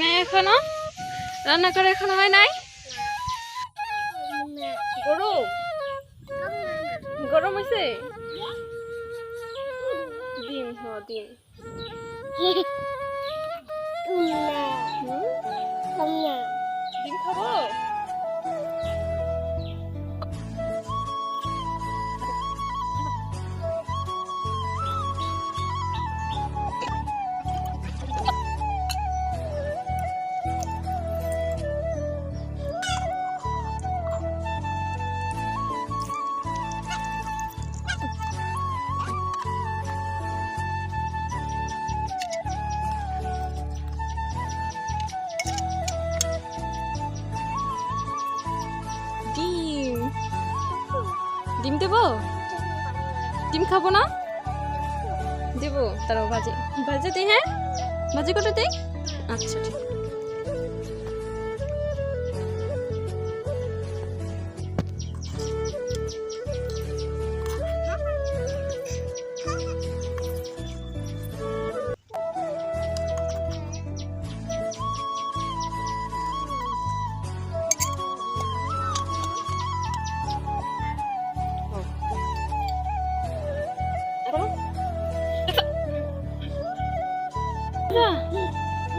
নাই এখনো? রান্না করা এখনো হয় নাই? গরম গরম হয়েছে? ডিম ডিম ডিম খাবো? ডিম ডিম দেবো? ডিম খাবো না? দেবো, তারাও ভাজি ভাজি দিই। হ্যাঁ, ভাজি করে দিই। আচ্ছা ঠিক।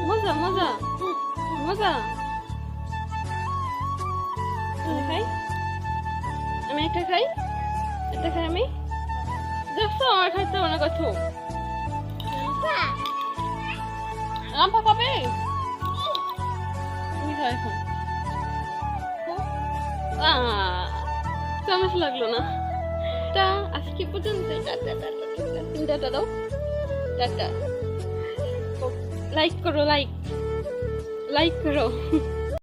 মজা মজা মজা। খাই আমি, একটা খাই, একটা খাই আমি। দেখছো আমার খাইতে অনেক কথা। রাম্পা খাবে? তুমি খাও এখন। চামচ লাগলো না। টা আজকে পর্যন্ত টাটা দাও, টাটা। লাইক করো, লাইক করো।